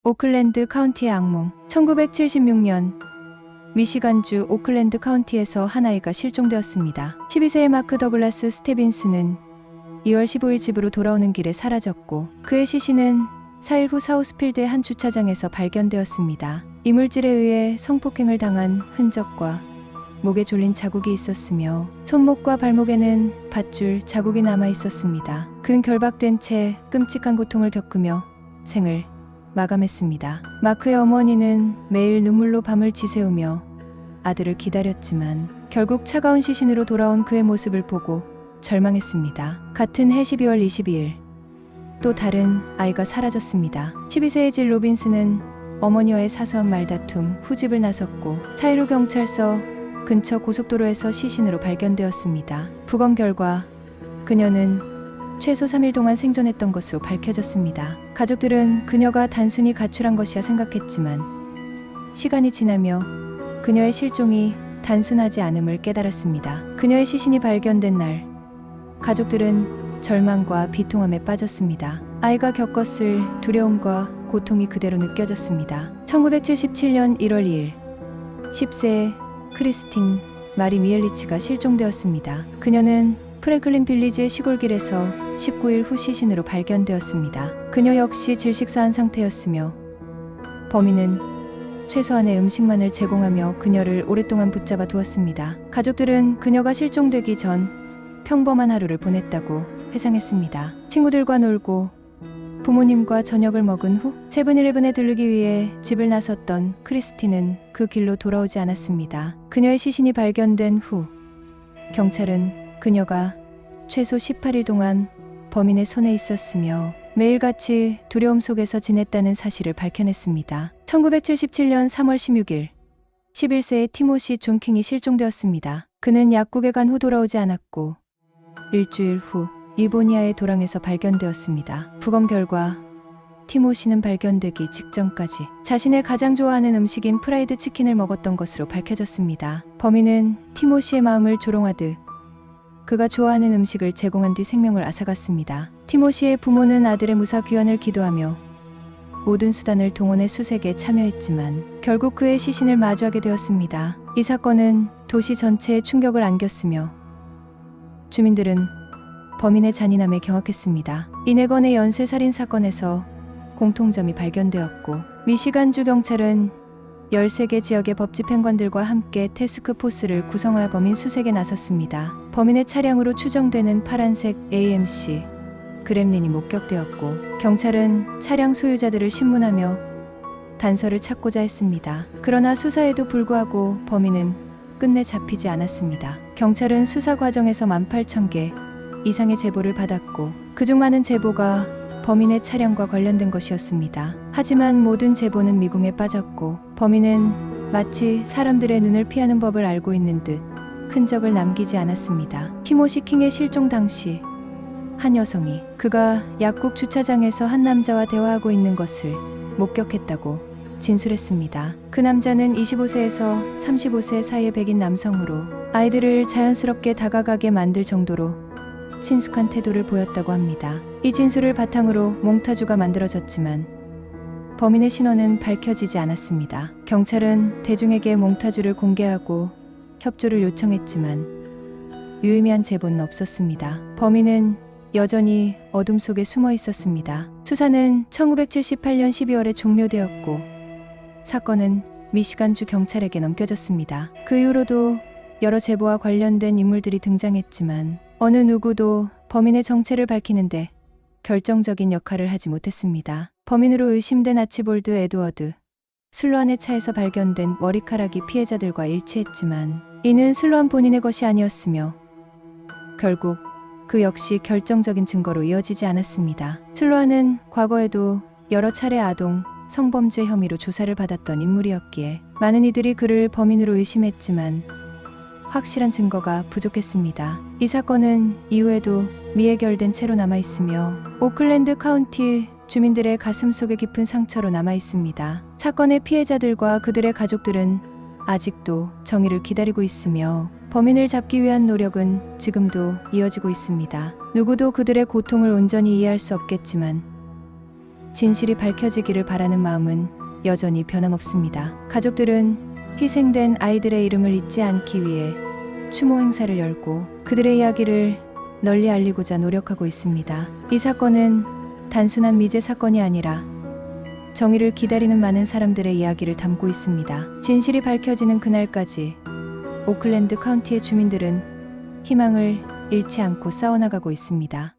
오클랜드 카운티의 악몽. 1976년 미시간주 오클랜드 카운티에서 한 아이가 실종되었습니다. 12세의 마크 더글라스 스테빈스는 2월 15일 집으로 돌아오는 길에 사라졌고 그의 시신은 4일 후 사우스필드의 한 주차장에서 발견되었습니다. 이물질에 의해 성폭행을 당한 흔적과 목에 졸린 자국이 있었으며 손목과 발목에는 밧줄 자국이 남아 있었습니다. 그는 결박된 채 끔찍한 고통을 겪으며 생을 마감했습니다. 마크의 어머니는 매일 눈물로 밤을 지새우며 아들을 기다렸지만 결국 차가운 시신으로 돌아온 그의 모습을 보고 절망했습니다. 같은 해 12월 22일 또 다른 아이가 사라졌습니다. 12세의 질 로빈스는 어머니와의 사소한 말다툼 후 집을 나섰고 4일 후 경찰서 근처 고속도로에서 시신으로 발견되었습니다. 부검 결과 그녀는 최소 3일 동안 생존했던 것으로 밝혀졌습니다. 가족들은 그녀가 단순히 가출한 것이라 생각했지만 시간이 지나며 그녀의 실종이 단순하지 않음을 깨달았습니다. 그녀의 시신이 발견된 날 가족들은 절망과 비통함에 빠졌습니다. 아이가 겪었을 두려움과 고통이 그대로 느껴졌습니다. 1977년 1월 2일 10세의 크리스틴 마리 미엘리치가 실종되었습니다. 그녀는 프랭클린 빌리지의 시골길에서 19일 후 시신으로 발견되었습니다. 그녀 역시 질식사한 상태였으며 범인은 최소한의 음식만을 제공하며 그녀를 오랫동안 붙잡아 두었습니다. 가족들은 그녀가 실종되기 전 평범한 하루를 보냈다고 회상했습니다. 친구들과 놀고 부모님과 저녁을 먹은 후 세븐일레븐에 들르기 위해 집을 나섰던 크리스틴은 그 길로 돌아오지 않았습니다. 그녀의 시신이 발견된 후 경찰은 그녀가 최소 18일 동안 범인의 손에 있었으며 매일같이 두려움 속에서 지냈다는 사실을 밝혀냈습니다. 1977년 3월 16일 11세의 티모시 존 킹이 실종되었습니다. 그는 약국에 간 후 돌아오지 않았고 일주일 후 이보니아의 도랑에서 발견되었습니다. 부검 결과 티모시는 발견되기 직전까지 자신의 가장 좋아하는 음식인 프라이드 치킨을 먹었던 것으로 밝혀졌습니다. 범인은 티모시의 마음을 조롱하듯 그가 좋아하는 음식을 제공한 뒤 생명을 앗아갔습니다. 티모시의 부모는 아들의 무사 귀환을 기도하며 모든 수단을 동원해 수색에 참여했지만 결국 그의 시신을 마주하게 되었습니다. 이 사건은 도시 전체에 충격을 안겼으며 주민들은 범인의 잔인함에 경악했습니다. 이 4건의 연쇄살인 사건에서 공통점이 발견되었고 미시간주 경찰은 13개 지역의 법집행관들과 함께 태스크포스를 구성하여 범인 수색에 나섰습니다. 범인의 차량으로 추정되는 파란색 AMC 그렘린이 목격되었고 경찰은 차량 소유자들을 신문하며 단서를 찾고자 했습니다. 그러나 수사에도 불구하고 범인은 끝내 잡히지 않았습니다. 경찰은 수사 과정에서 18,000개 이상의 제보를 받았고 그중 많은 제보가 범인의 차량과 관련된 것이었습니다. 하지만 모든 제보는 미궁에 빠졌고 범인은 마치 사람들의 눈을 피하는 법을 알고 있는 듯 흔적을 남기지 않았습니다. 티모시 킹의 실종 당시 한 여성이 그가 약국 주차장에서 한 남자와 대화하고 있는 것을 목격했다고 진술했습니다. 그 남자는 25세에서 35세 사이의 백인 남성으로 아이들을 자연스럽게 다가가게 만들 정도로 친숙한 태도를 보였다고 합니다. 이 진술을 바탕으로 몽타주가 만들어졌지만 범인의 신원은 밝혀지지 않았습니다. 경찰은 대중에게 몽타주를 공개하고 협조를 요청했지만 유의미한 제보는 없었습니다. 범인은 여전히 어둠 속에 숨어 있었습니다. 수사는 1978년 12월에 종료되었고 사건은 미시간주 경찰에게 넘겨졌습니다. 그 이후로도 여러 제보와 관련된 인물들이 등장했지만 어느 누구도 범인의 정체를 밝히는데 결정적인 역할을 하지 못했습니다. 범인으로 의심된 아치볼드 에드워드 슬로안의 차에서 발견된 머리카락이 피해자들과 일치했지만 이는 슬로안 본인의 것이 아니었으며 결국 그 역시 결정적인 증거로 이어지지 않았습니다. 슬로안은 과거에도 여러 차례 아동 성범죄 혐의로 조사를 받았던 인물이었기에 많은 이들이 그를 범인으로 의심했지만 확실한 증거가 부족했습니다. 이 사건은 이후에도 미해결된 채로 남아있으며 오클랜드 카운티 주민들의 가슴 속에 깊은 상처로 남아있습니다. 사건의 피해자들과 그들의 가족들은 아직도 정의를 기다리고 있으며 범인을 잡기 위한 노력은 지금도 이어지고 있습니다. 누구도 그들의 고통을 온전히 이해할 수 없겠지만 진실이 밝혀지기를 바라는 마음은 여전히 변함없습니다. 가족들은 희생된 아이들의 이름을 잊지 않기 위해 추모 행사를 열고 그들의 이야기를 널리 알리고자 노력하고 있습니다. 이 사건은 단순한 미제 사건이 아니라 정의를 기다리는 많은 사람들의 이야기를 담고 있습니다. 진실이 밝혀지는 그날까지 오클랜드 카운티의 주민들은 희망을 잃지 않고 싸워나가고 있습니다.